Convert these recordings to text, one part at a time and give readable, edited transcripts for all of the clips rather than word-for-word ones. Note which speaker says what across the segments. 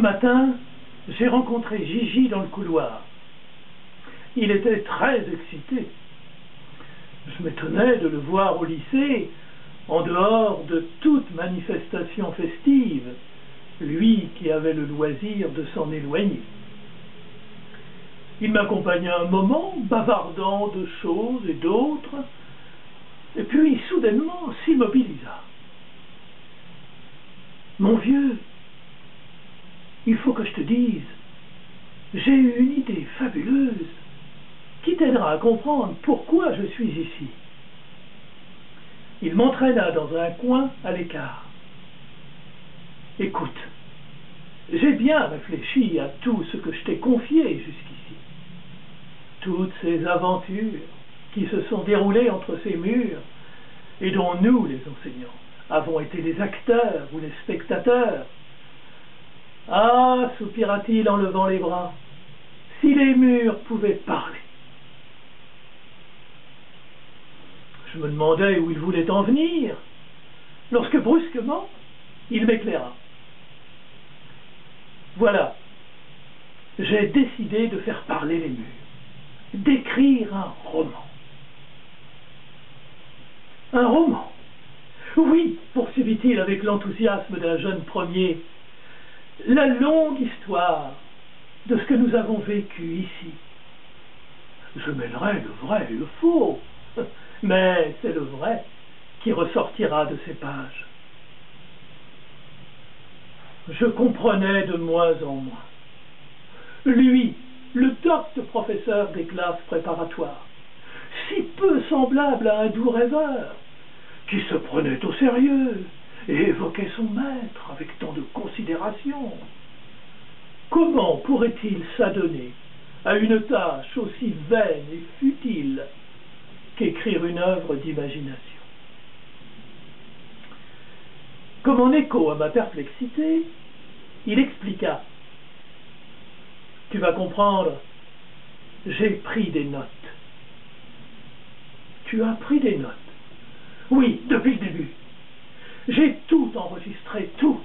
Speaker 1: matin, j'ai rencontré Gigi dans le couloir. Il était très excité. Je m'étonnais de le voir au lycée, en dehors de toute manifestation festive, lui qui avait le loisir de s'en éloigner. Il m'accompagna un moment, bavardant de choses et d'autres, et puis soudainement s'immobilisa. « Mon vieux, il faut que je te dise, j'ai eu une idée fabuleuse qui t'aidera à comprendre pourquoi je suis ici. » Il m'entraîna dans un coin à l'écart. « Écoute, j'ai bien réfléchi à tout ce que je t'ai confié jusqu'ici. Toutes ces aventures qui se sont déroulées entre ces murs et dont nous, les enseignants, avons été les acteurs ou les spectateurs. Ah, soupira-t-il en levant les bras, si les murs pouvaient parler. » Je me demandais où il voulait en venir, lorsque brusquement, il m'éclaira. « Voilà, j'ai décidé de faire parler les murs, d'écrire un roman. » « Un roman? Oui, poursuivit-il avec l'enthousiasme d'un jeune premier, la longue histoire de ce que nous avons vécu ici. Je mêlerai le vrai et le faux, mais c'est le vrai qui ressortira de ces pages. » Je comprenais de moins en moins. Lui, le docte professeur des classes préparatoires, si peu semblable à un doux rêveur, qui se prenait au sérieux et évoquait son maître avec tant de considération. Comment pourrait-il s'adonner à une tâche aussi vaine et futile qu'écrire une œuvre d'imagination? Comme en écho à ma perplexité, il expliqua. « Tu vas comprendre, j'ai pris des notes. » « Tu as pris des notes? » »« Oui, depuis le début. J'ai tout enregistré, tout.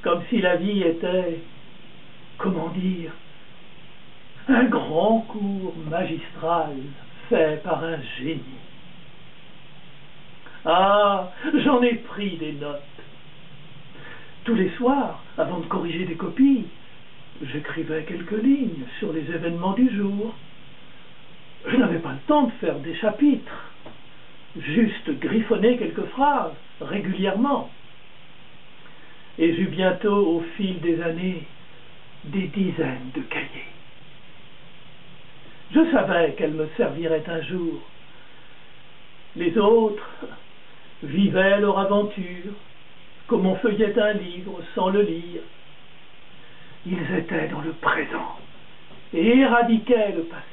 Speaker 1: Comme si la vie était, comment dire, un grand cours magistral fait par un génie. Ah, j'en ai pris des notes. Tous les soirs, avant de corriger des copies, j'écrivais quelques lignes sur les événements du jour. Je n'avais pas le temps de faire des chapitres, juste griffonner quelques phrases régulièrement. Et j'eus bientôt, au fil des années, des dizaines de cahiers. Je savais qu'elles me serviraient un jour. Les autres vivaient leur aventure, comme on feuillette un livre sans le lire. Ils étaient dans le présent et éradiquaient le passé.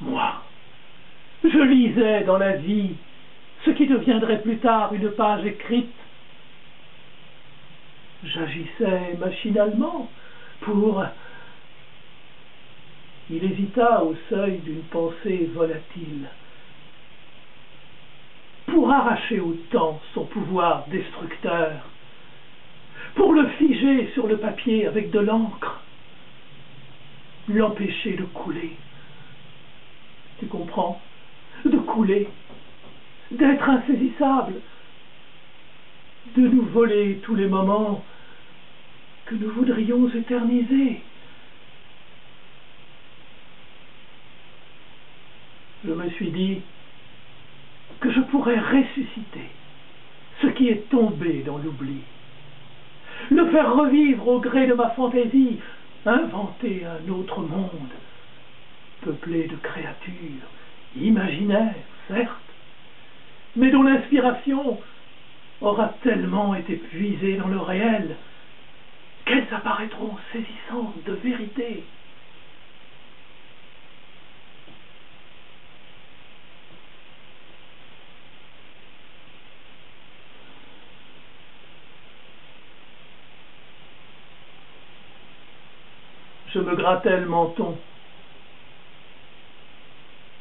Speaker 1: Moi, je lisais dans la vie ce qui deviendrait plus tard une page écrite. J'agissais machinalement pour... Il hésita au seuil d'une pensée volatile. Pour arracher au temps son pouvoir destructeur, pour le figer sur le papier avec de l'encre, l'empêcher de couler. Tu comprends? De couler, d'être insaisissable, de nous voler tous les moments que nous voudrions éterniser. Je me suis dit que je pourrais ressusciter ce qui est tombé dans l'oubli, le faire revivre au gré de ma fantaisie, inventer un autre monde, peuplé de créatures imaginaires, certes, mais dont l'inspiration aura tellement été puisée dans le réel qu'elles apparaîtront saisissantes de vérité. Je me grattais le menton.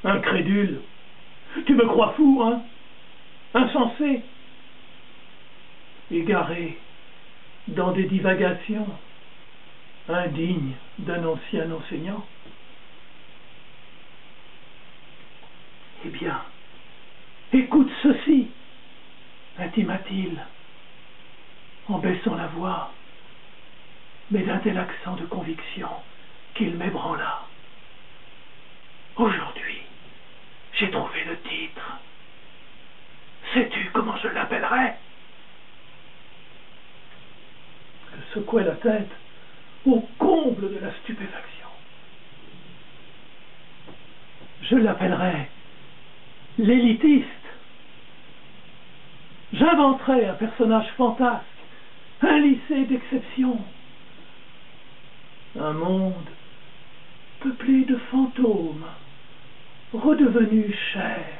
Speaker 1: Incrédule. Tu me crois fou, hein? Insensé. Égaré. dans des divagations indignes d'un ancien enseignant. Eh bien, écoute ceci, intima-t-il, en baissant la voix, mais d'un tel accent de conviction qu'il m'ébranla. Aujourd'hui, j'ai trouvé le titre. Sais-tu comment je l'appellerais? Je secouai la tête au comble de la stupéfaction. Je l'appellerais l'élitiste. J'inventerais un personnage fantasque, un lycée d'exception, un monde peuplé de fantômes redevenus chers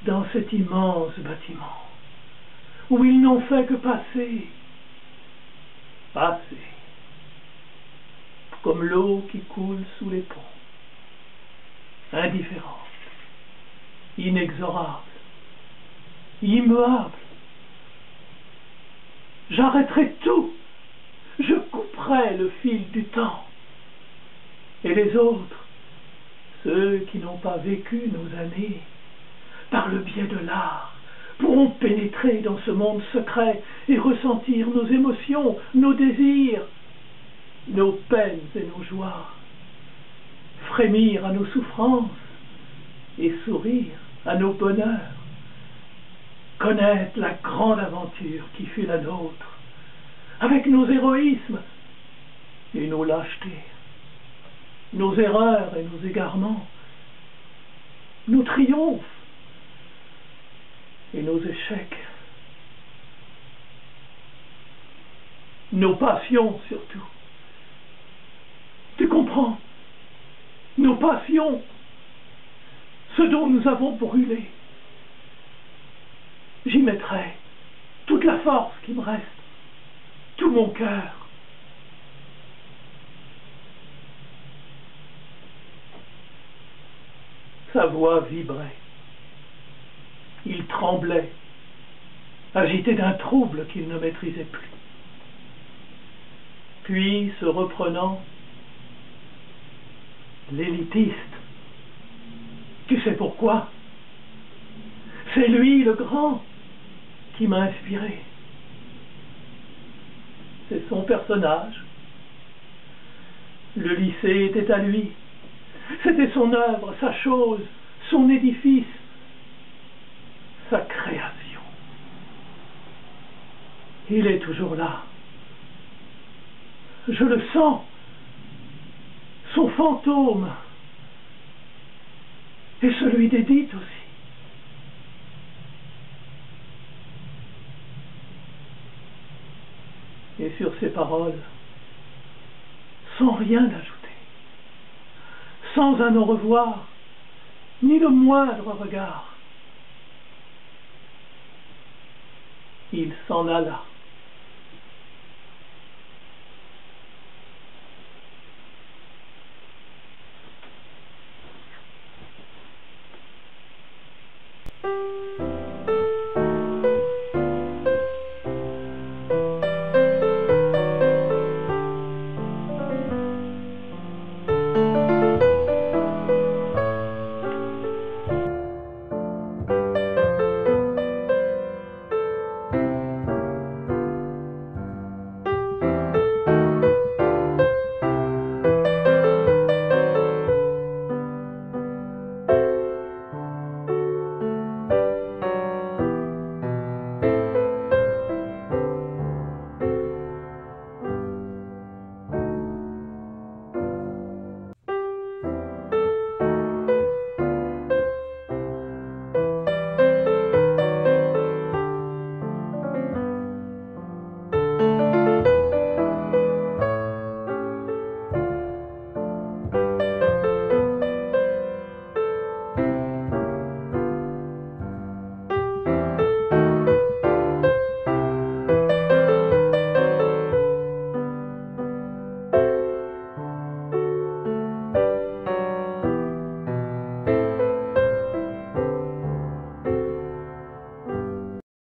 Speaker 1: dans cet immense bâtiment où ils n'ont fait que passer, comme l'eau qui coule sous les ponts, indifférente, inexorable, immuable. J'arrêterai tout, je couperai le fil du temps. Et les autres, ceux qui n'ont pas vécu nos années, par le biais de l'art, pourront pénétrer dans ce monde secret et ressentir nos émotions, nos désirs, nos peines et nos joies, frémir à nos souffrances et sourire à nos bonheurs, connaître la grande aventure qui fut la nôtre, avec nos héroïsmes et nos lâchetés, nos erreurs et nos égarements, nos triomphes et nos échecs, nos passions surtout. Tu comprends? Nos passions, ce dont nous avons brûlé. J'y mettrai toute la force qui me reste, tout mon cœur. Sa voix vibrait. Il tremblait, agité d'un trouble qu'il ne maîtrisait plus. Puis, se reprenant, l'élitiste, tu sais pourquoi? C'est lui, le grand, qui m'a inspiré. C'est son personnage. Le lycée était à lui. C'était son œuvre, sa chose, son édifice, sa création. Il est toujours là. Je le sens. Son fantôme. Et celui d'Édith aussi. Et sur ces paroles, sans rien ajouter, sans un au revoir, ni le moindre regard, il s'en alla.